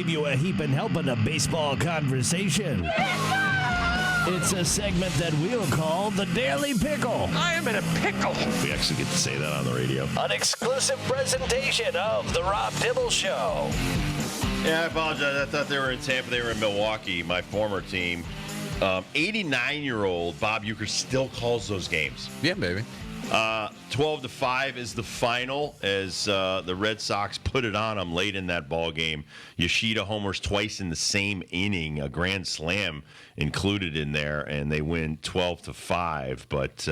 save you a heaping helping of baseball conversation. It's a segment that we'll call the Daily Pickle. I am in a pickle. We actually get to say that on the radio. An exclusive presentation of The Rob Dibble Show. Yeah, I apologize. I thought they were in Tampa. They were in Milwaukee, my former team. 89-year-old Bob Uecker still calls those games. Yeah, baby. 12-5 is the final as the Red Sox put it on them late in that ball game. Yoshida homers twice in the same inning, a grand slam included in there, and they win 12-5. But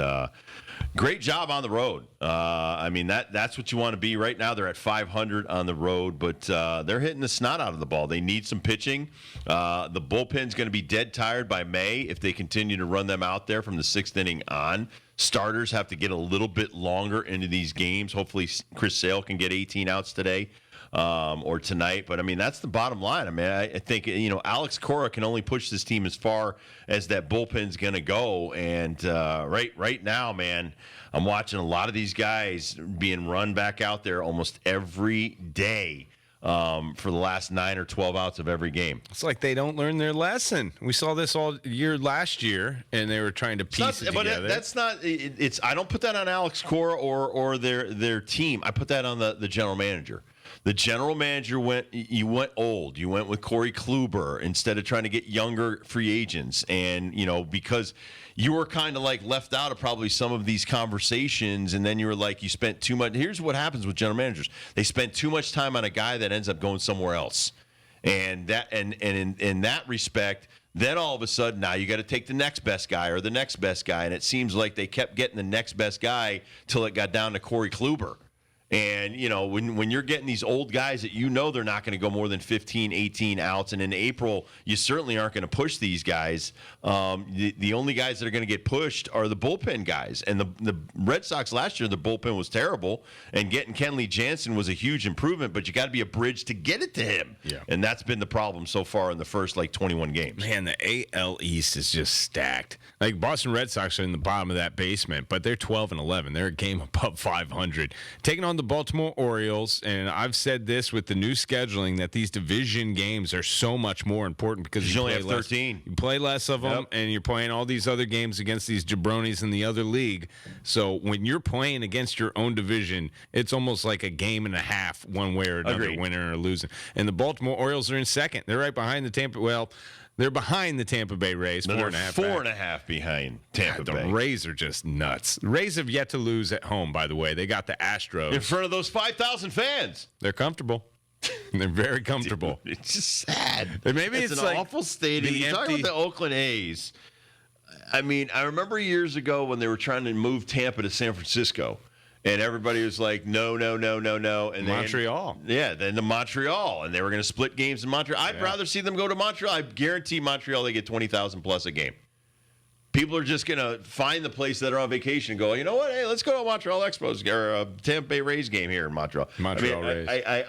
great job on the road. I mean, that's what you want to be right now. They're at 500 on the road, but they're hitting the snot out of the ball. They need some pitching. The bullpen's going to be dead tired by May if they continue to run them out there from the sixth inning on. Starters have to get a little bit longer into these games. Hopefully, Chris Sale can get 18 outs today or tonight. But, I mean, that's the bottom line. I mean, I think, Alex Cora can only push this team as far as that bullpen's going to go. And right now, man, I'm watching a lot of these guys being run back out there almost every day. For the last 9 or 12 outs of every game. It's like they don't learn their lesson. We saw this all year last year, and they were trying to piece it together. But that's not. It's. I don't put that on Alex Cora or their team. I put that on the general manager. The general manager went old. You went with Corey Kluber instead of trying to get younger free agents, and because you were kind of like left out of probably some of these conversations, and then you were like, you spent too much. Here's what happens with general managers: they spend too much time on a guy that ends up going somewhere else, and in that respect. Then all of a sudden, now you got to take the next best guy or the next best guy, and it seems like they kept getting the next best guy till it got down to Corey Kluber. And, when you're getting these old guys that they're not going to go more than 15, 18 outs, and in April, you certainly aren't going to push these guys. The only guys that are going to get pushed are the bullpen guys. And the Red Sox last year, the bullpen was terrible, and getting Kenley Jansen was a huge improvement, but you got to be a bridge to get it to him. Yeah. And that's been the problem so far in the first, 21 games. Man, the AL East is just stacked. Like, Boston Red Sox are in the bottom of that basement, but they're 12-11. They're a game above 500. Taking on the Baltimore Orioles, and I've said this with the new scheduling that these division games are so much more important because you only have 13. You play less of them, and you're playing all these other games against these jabronis in the other league. So when you're playing against your own division, it's almost like a game and a half one way or another, Agreed. winning or losing. And the Baltimore Orioles are in second. They're right behind the Tampa. Well, they're behind the Tampa Bay Rays, No, 4.5 4.5 behind Tampa Bay. The Rays are just nuts. The Rays have yet to lose at home, by the way. They got the Astros. In front of those 5,000 fans. They're comfortable. They're very comfortable. Dude, it's just sad. Maybe it's an like awful stadium. You talk about the Oakland A's. I mean, I remember years ago when they were trying to move Tampa to San Francisco. And everybody was like, no. And Montreal. Then to Montreal. And they were going to split games in Montreal. I'd rather see them go to Montreal. I guarantee Montreal, they get 20,000 plus a game. People are just going to find the place that are on vacation and go, you know what? Hey, let's go to a Montreal Expos or a Tampa Bay Rays game here in Montreal. Rays. I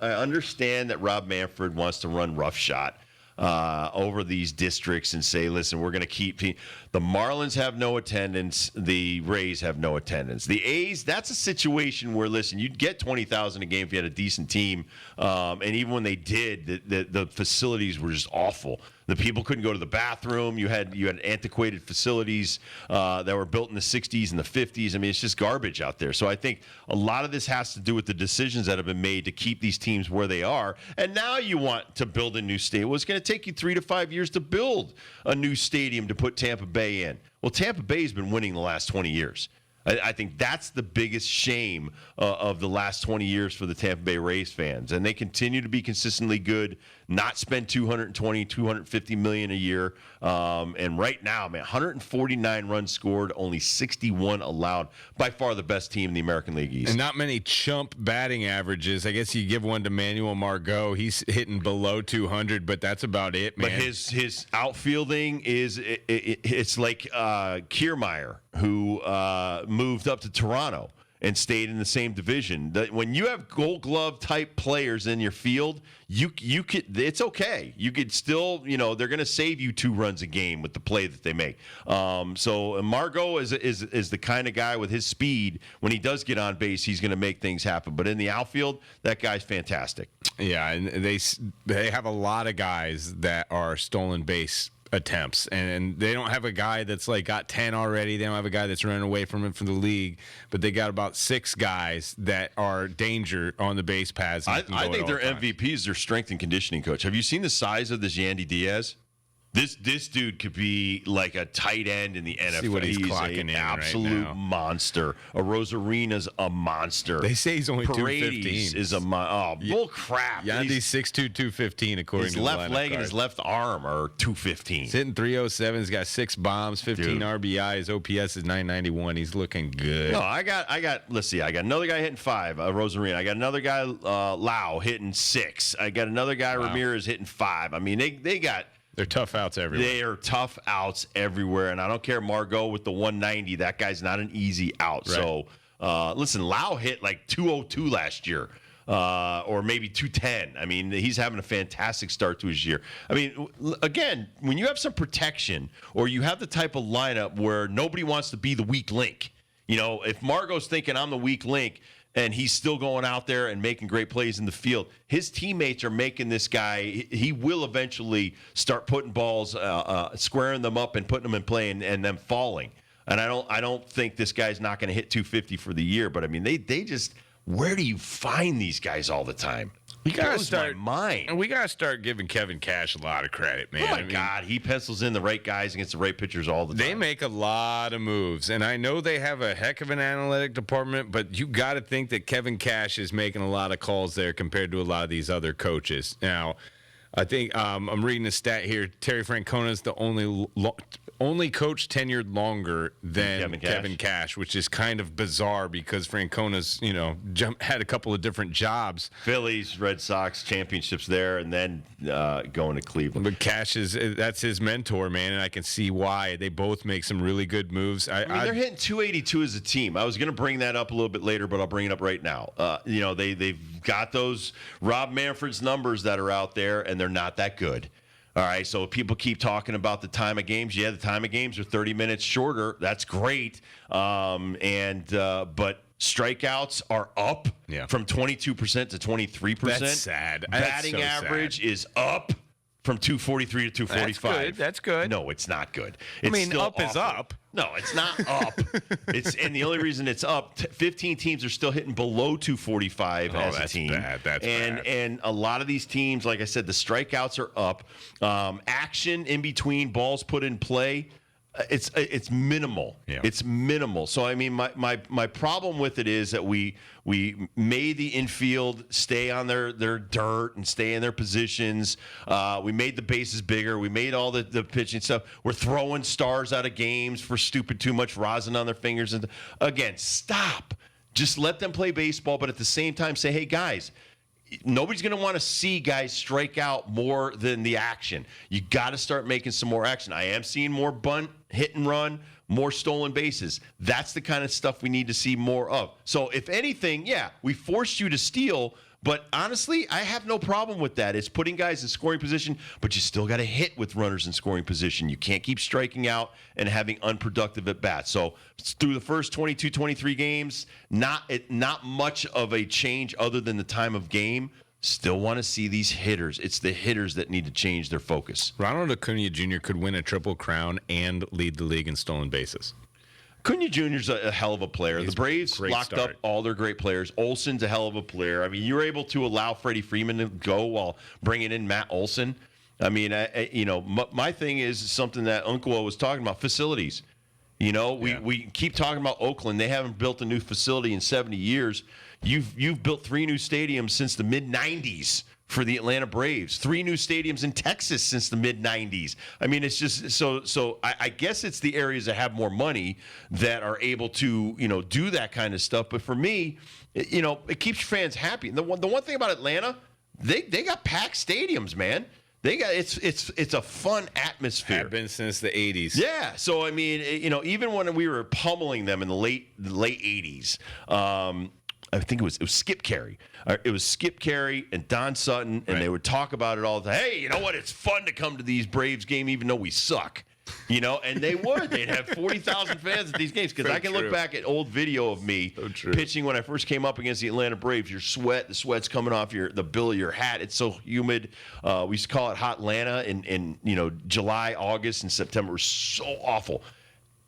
understand that Rob Manfred wants to run roughshod over these districts and say, listen, we're going to keep the Marlins have no attendance, the Rays have no attendance. The A's, that's a situation where, listen, you'd get 20,000 a game if you had a decent team, and even when they did, the facilities were just awful. The people couldn't go to the bathroom. You had antiquated facilities that were built in the 60s and the 50s. I mean, it's just garbage out there. So I think a lot of this has to do with the decisions that have been made to keep these teams where they are. And now you want to build a new stadium. Well, it's going to take you 3 to 5 years to build a new stadium to put Tampa Bay in. Well, Tampa Bay's been winning the last 20 years. I think that's the biggest shame of the last 20 years for the Tampa Bay Rays fans. And they continue to be consistently good, not spend $220, $250 million a year. And right now, man, 149 runs scored, only 61 allowed. By far the best team in the American League East. And not many chump batting averages. I guess you give one to Manuel Margot. He's hitting below 200, but that's about it, man. But his outfielding it's like Kiermaier, who moved up to Toronto and stayed in the same division. When you have Gold Glove type players in your field, you could. It's okay. You could still, they're going to save you 2 runs a game with the play that they make. So Margot is the kind of guy with his speed. When he does get on base, he's going to make things happen. But in the outfield, that guy's fantastic. Yeah, and they have a lot of guys that are stolen base attempts, and they don't have a guy that's like got 10 already. They don't have a guy that's running away from him from the league, but they got about 6 guys that are danger on the base paths. I think their MVP is their strength and conditioning coach. Have you seen the size of this Yandy Diaz? This dude could be like a tight end in the NFL. See what he's clocking an in absolute right now. monster. A Rosarena's a monster. They say he's only Paredes 215. is a bull crap. Yandy's 6'2", 215 according his to the left leg and his card. left arm are 215. He's hitting 307. He's got 6 bombs, 15 RBI. His OPS is 991. He's looking good. No, I got. Let's see. I got another guy hitting 5, Rosarena. I got another guy, Lau, hitting 6. I got another guy, Ramirez, hitting 5. I mean, they got. They're tough outs everywhere. They are tough outs everywhere, and I don't care, Margot with the 190. That guy's not an easy out. Right. So, listen, Lau hit like 202 last year, or maybe 210. I mean, he's having a fantastic start to his year. I mean, again, when you have some protection, or you have the type of lineup where nobody wants to be the weak link, if Margot's thinking I'm the weak link, and he's still going out there and making great plays in the field, his teammates are making this guy, he will eventually start putting balls, squaring them up and putting them in play and them falling. And I don't think this guy's not going to hit 250 for the year, but I mean, they just, where do you find these guys all the time? We gotta start mind. We gotta start giving Kevin Cash a lot of credit, man. Oh my God, he pencils in the right guys against the right pitchers all the time. They make a lot of moves, and I know they have a heck of an analytic department, but you got to think that Kevin Cash is making a lot of calls there compared to a lot of these other coaches. Now, I think I'm reading a stat here. Terry Francona is the only coach tenured longer than Kevin Cash, which is kind of bizarre because Francona's, had a couple of different jobs. Phillies, Red Sox championships there, and then going to Cleveland. But Cash that's his mentor, man, and I can see why. They both make some really good moves. I mean, they're hitting 282 as a team. I was going to bring that up a little bit later, but I'll bring it up right now. They've got those Rob Manfred's numbers that are out there, and they're not that good. All right, so people keep talking about the time of games. Yeah, the time of games are 30 minutes shorter. That's great. But strikeouts are up from 22% to 23%. That's sad. Batting average is up from 243 to 245. That's good. No, it's not good. It's still up awful. Is up. No, it's not up. And the only reason it's up, 15 teams are still hitting below 245 as a team. That's bad. And a lot of these teams, like I said, the strikeouts are up. Action in between balls put in play, it's minimal. Yeah. It's minimal. So I mean, my problem with it is that we made the infield stay on their dirt and stay in their positions. We made the bases bigger. We made all the pitching stuff. We're throwing stars out of games for stupid too much rosin on their fingers. And again, stop. Just let them play baseball, but at the same time say, hey guys, nobody's going to want to see guys strike out more than the action. You got to start making some more action. I am seeing more bunt, hit and run, more stolen bases. That's the kind of stuff we need to see more of. So if anything, we forced you to steal, but honestly, I have no problem with that. It's putting guys in scoring position, but you still got to hit with runners in scoring position. You can't keep striking out and having unproductive at bats. So through the first 22, 23 games, not much of a change other than the time of game. Still want to see these hitters. It's the hitters that need to change their focus. Ronald Acuna Jr. could win a Triple Crown and lead the league in stolen bases. Acuna Jr.'s a hell of a player. The Braves locked up all their great players. Olson's a hell of a player. I mean, you were able to allow Freddie Freeman to go while bringing in Matt Olson. I mean, my thing is something that Uncle was talking about, facilities. We keep talking about Oakland. They haven't built a new facility in 70 years. You've built 3 new stadiums since the mid-'90s for the Atlanta Braves. 3 new stadiums in Texas since the mid-'90s. I mean, it's just so I guess it's the areas that have more money that are able to, do that kind of stuff. But for me, it keeps your fans happy. And the one thing about Atlanta, they got packed stadiums, man. They got it's a fun atmosphere. Have been since the 80s. Yeah. So I mean, even when we were pummeling them in the late 80s, I think it was Skip Carey. It was Skip Carey and Don Sutton, and they would talk about it all the time. Hey, you know what? It's fun to come to these Braves game even though we suck. And they would. They'd have 40,000 fans at these games. Because I can look back at old video of me pitching when I first came up against the Atlanta Braves. The sweat's coming off the bill of your hat. It's so humid. We used to call it Hot Atlanta in July, August, and September. It was so awful.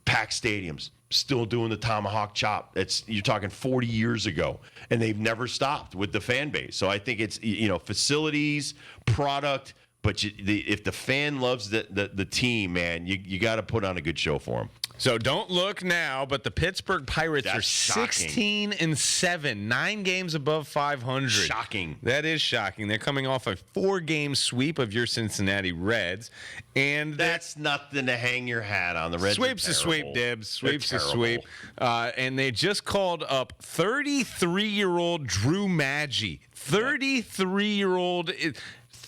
Packed stadiums, still doing the tomahawk chop. You're talking 40 years ago, and they've never stopped with the fan base. So I think it's facilities, product. But if the fan loves the team, man, you got to put on a good show for them. So don't look now, but the Pittsburgh Pirates are 16-7, 9 games above 500. Shocking. That is shocking. They're coming off a 4-game sweep of your Cincinnati Reds, and that's nothing to hang your hat on. The Reds. Sweep's a sweep, Dibs. Sweep's a sweep. And they just called up 33-year-old Drew Maggi. 33-year-old.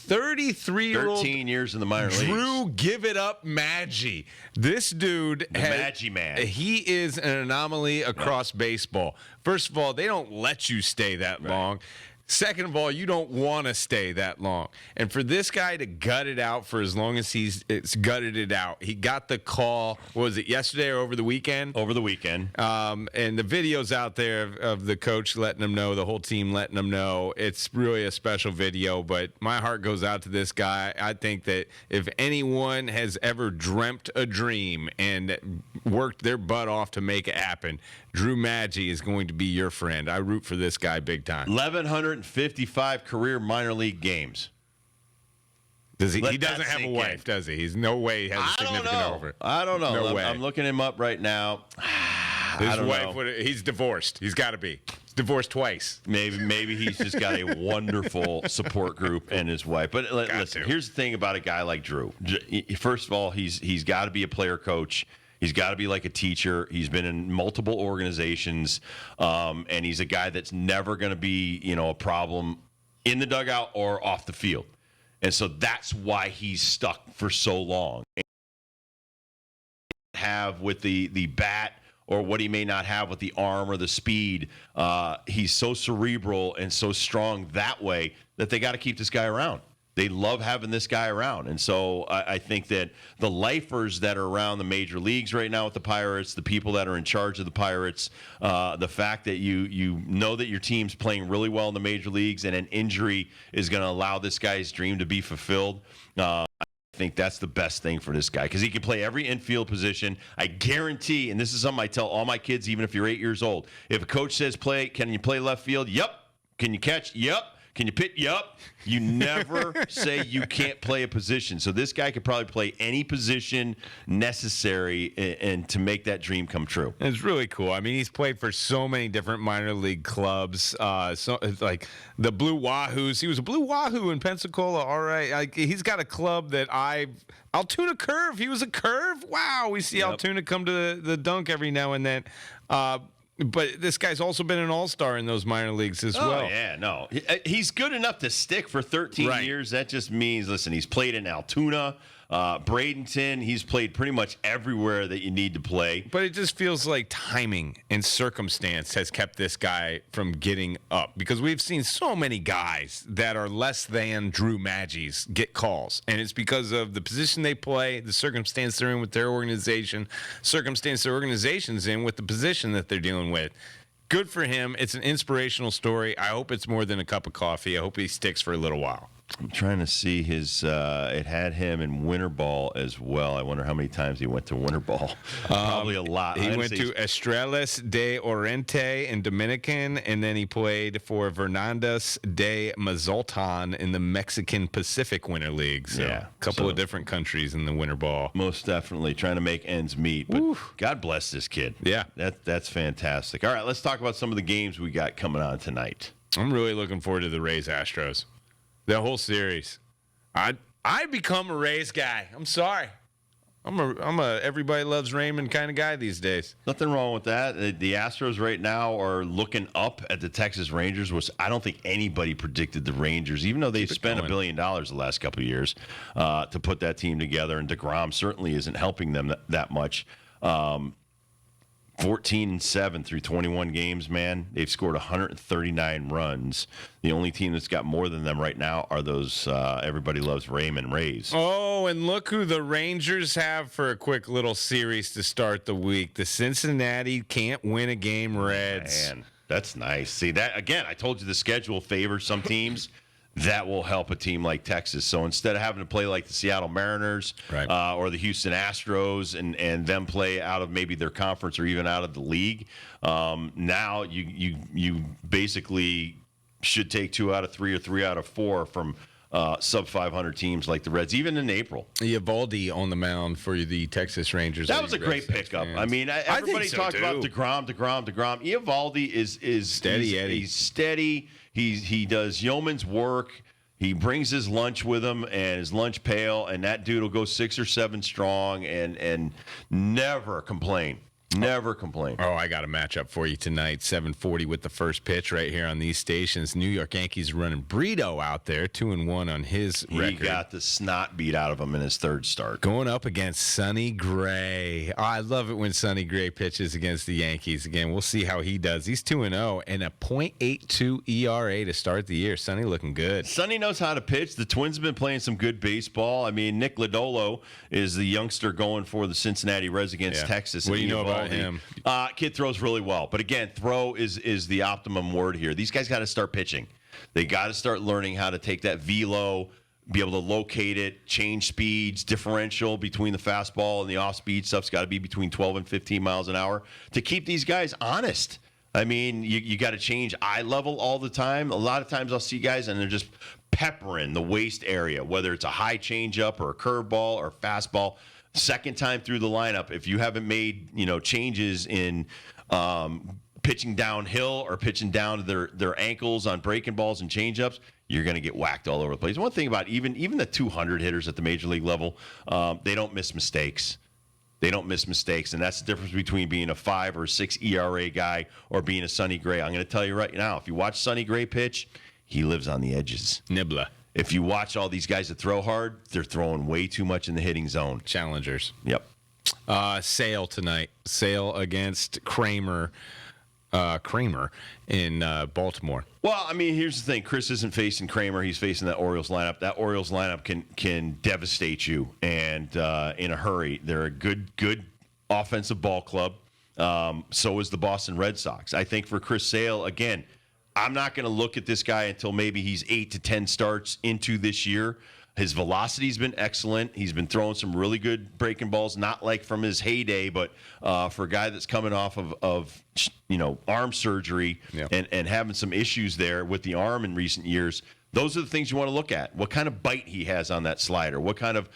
13 years in the minor leagues. Drew Give It Up Maggi. This dude, Maggi man. He is an anomaly across baseball. First of all, they don't let you stay that long. Second of all, you don't want to stay that long. And for this guy to gut it out for as long as it's gutted it out, he got the call, what was it, yesterday or over the weekend? Over the weekend. And the video's out there of the coach letting him know, the whole team letting him know. It's really a special video, but my heart goes out to this guy. I think that if anyone has ever dreamt a dream and worked their butt off to make it happen, Drew Maggi is going to be your friend. I root for this guy big time. 1,155 career minor league games. Does he? He doesn't have a wife, does he? He's no way he has a significant over. I don't know. No way. I'm looking him up right now. His wife, he's divorced. He's got to be. He's divorced twice. Maybe he's just got a wonderful support group and his wife. But listen, here's the thing about a guy like Drew. First of all, he's got to be a player coach. He's got to be like a teacher. He's been in multiple organizations, and he's a guy that's never going to be, a problem in the dugout or off the field. And so that's why he's stuck for so long. Have with the bat or what he may not have with the arm or the speed, he's so cerebral and so strong that way that they got to keep this guy around. They love having this guy around. And so I think that the lifers that are around the major leagues right now with the Pirates, the people that are in charge of the Pirates, the fact that you know that your team's playing really well in the major leagues and an injury is going to allow this guy's dream to be fulfilled, I think that's the best thing for this guy because he can play every infield position. I guarantee, and this is something I tell all my kids, even if you're 8 years old, if a coach says can you play left field? Yep. Can you catch? Yep. Can you pitch? Yup. You never say you can't play a position. So this guy could probably play any position necessary and to make that dream come true. It's really cool. I mean, he's played for so many different minor league clubs. So like the Blue Wahoos. He was a Blue Wahoo in Pensacola. All right. Like he's got a club that Altoona Curve. He was a Curve. Wow. We see Altoona come to the dunk every now and then. But this guy's also been an all-star in those minor leagues as well. Oh, yeah, no. He's good enough to stick for 13 years. That just means, listen, he's played in Altoona, Bradenton. He's played pretty much everywhere that you need to play. But it just feels like timing and circumstance has kept this guy from getting up because we've seen so many guys that are less than Drew Maggi's get calls. And it's because of the position they play, the circumstance they're in with their organization, circumstance their organization's in with the position that they're dealing with. Good for him. It's an inspirational story. I hope it's more than a cup of coffee. I hope he sticks for a little while. I'm trying to see his. It had him in winter ball as well. I wonder how many times he went to winter ball. Probably a lot. He went to Estrellas de Oriente in Dominican, and then he played for Fernandez de Mazatlan in the Mexican Pacific Winter League. So a couple of different countries in the winter ball. Most definitely trying to make ends meet. But God bless this kid. Yeah, that's fantastic. All right, let's talk about some of the games we got coming on tonight. I'm really looking forward to the Rays Astros. The whole series. I become a Rays guy. I'm sorry. I'm a everybody loves Raymond kind of guy these days. Nothing wrong with that. The Astros right now are looking up at the Texas Rangers, which I don't think anybody predicted the Rangers, even though they've spent $1 billion the last couple of years to put that team together. And DeGrom certainly isn't helping them that much. 14-7 through 21 games, man. They've scored 139 runs. The only team that's got more than them right now are those everybody loves Raymond Rays. Oh, and look who the Rangers have for a quick little series to start the week. The Cincinnati can't win a game Reds. Man, that's nice. See, that again, I told you the schedule favors some teams. That will help a team like Texas. So instead of having to play like the Seattle Mariners or the Houston Astros and them play out of maybe their conference or even out of the league, now you basically should take 2 out of 3 or 3 out of 4 from sub 500 teams like the Reds, even in April. Eovaldi on the mound for the Texas Rangers. That was a great pickup. I mean, everybody talked about DeGrom. Eovaldi is steady. He's steady. He does yeoman's work. He brings his lunch with him and his lunch pail, and that dude will go 6 or 7 strong and never complain. Never complain. Oh, I got a matchup for you tonight. 7:40 with the first pitch right here on these stations. New York Yankees running Brito out there, 2-1 on his record. He got the snot beat out of him in his third start. Going up against Sonny Gray. Oh, I love it when Sonny Gray pitches against the Yankees again. We'll see how he does. He's 2-0 and a .82 ERA to start the year. Sonny looking good. Sonny knows how to pitch. The Twins have been playing some good baseball. I mean, Nick Lodolo is the youngster going for the Cincinnati Reds against Texas. What do you know about him? Kid throws really well, but again, throw is the optimum word here. These guys got to start pitching. They got to start learning how to take that velo, be able to locate it, change speeds, differential between the fastball and the off-speed stuff's got to be between 12 and 15 miles an hour to keep these guys honest. I mean, you got to change eye level all the time. A lot of times I'll see guys and they're just peppering the waist area, whether it's a high changeup or a curveball or fastball. Second time through the lineup, if you haven't made changes in pitching downhill or pitching down to their ankles on breaking balls and changeups, you're going to get whacked all over the place. One thing about even the 200 hitters at the major league level, they don't miss mistakes. They don't miss mistakes, and that's the difference between being a 5 or 6 ERA guy or being a Sonny Gray. I'm going to tell you right now, if you watch Sonny Gray pitch, he lives on the edges. Nibbler. If you watch all these guys that throw hard, they're throwing way too much in the hitting zone. Challengers. Yep. Sale tonight. Sale against Kramer in Baltimore. Well, I mean, here's the thing. Chris isn't facing Kramer. He's facing that Orioles lineup. That Orioles lineup can devastate you, and in a hurry. They're a good offensive ball club. So is the Boston Red Sox. I think for Chris Sale, again, I'm not going to look at this guy until maybe he's 8 to 10 starts into this year. His velocity's been excellent. He's been throwing some really good breaking balls, not like from his heyday, but for a guy that's coming off of arm surgery and having some issues there with the arm in recent years. Those are the things you want to look at. What kind of bite he has on that slider? What kind of,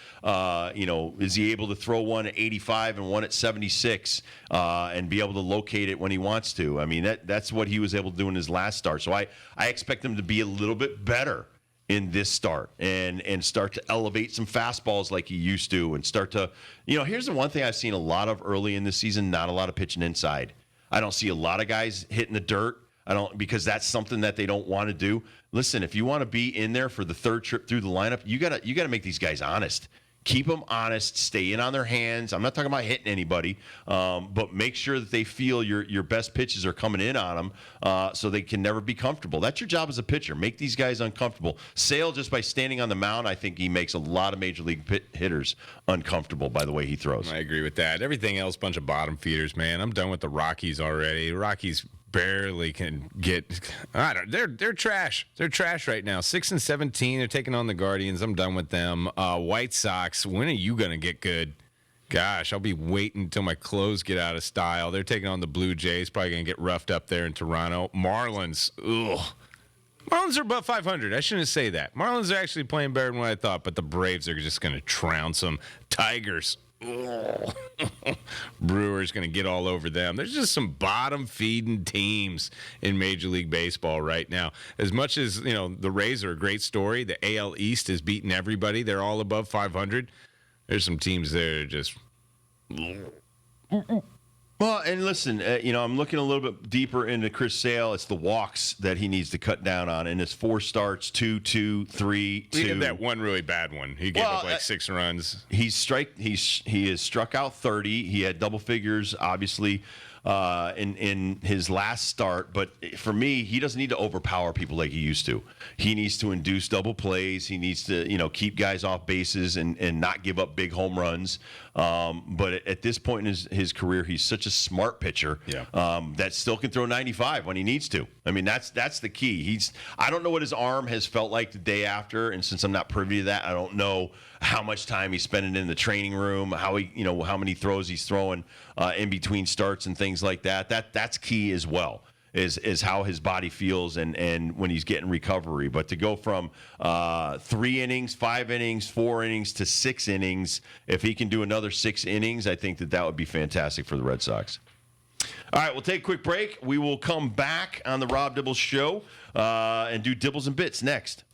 is he able to throw one at 85 and one at 76 and be able to locate it when he wants to? I mean, that's what he was able to do in his last start. So I expect him to be a little bit better in this start and start to elevate some fastballs like he used to and start to, here's the one thing I've seen a lot of early in this season, not a lot of pitching inside. I don't see a lot of guys hitting the dirt. Because that's something that they don't want to do. Listen, if you want to be in there for the third trip through the lineup, you gotta make these guys honest. Keep them honest. Stay in on their hands. I'm not talking about hitting anybody, but make sure that they feel your best pitches are coming in on them, so they can never be comfortable. That's your job as a pitcher. Make these guys uncomfortable. Sale, just by standing on the mound, I think he makes a lot of major league hitters uncomfortable by the way he throws. I agree with that. Everything else, bunch of bottom feeders, man. I'm done with the Rockies already. The Rockies barely can get. They're trash. They're trash right now. 6-17. They're taking on the Guardians. I'm done with them. White Sox. When are you gonna get good? Gosh, I'll be waiting until my clothes get out of style. They're taking on the Blue Jays. Probably gonna get roughed up there in Toronto. Marlins. Ugh. Marlins are above 500. I shouldn't say that. Marlins are actually playing better than what I thought, but the Braves are just gonna trounce them. Tigers. Brewers going to get all over them. There's just some bottom-feeding teams in Major League Baseball right now. As much as, the Rays are a great story, the AL East is beating everybody. They're all above 500. There's some teams there just... Well, and listen, I'm looking a little bit deeper into Chris Sale. It's the walks that he needs to cut down on. And it's 4 starts, 2, 3, 2. He had that one really bad one. He gave up 6 runs. He has struck out 30. He had double figures, obviously, in his last start. But for me, he doesn't need to overpower people like he used to. He needs to induce double plays. He needs to, keep guys off bases and not give up big home runs. But at this point in his career, he's such a smart pitcher that still can throw 95 when he needs to. I mean, that's the key. I don't know what his arm has felt like the day after, and since I'm not privy to that, I don't know how much time he's spending in the training room, how many throws he's throwing in between starts and things like that. That's key as well. Is how his body feels and when he's getting recovery. But to go from 3 innings, 5 innings, 4 innings to 6 innings, if he can do another 6 innings, I think that would be fantastic for the Red Sox. All right, we'll take a quick break. We will come back on the Rob Dibbles Show and do Dibbles and Bits next.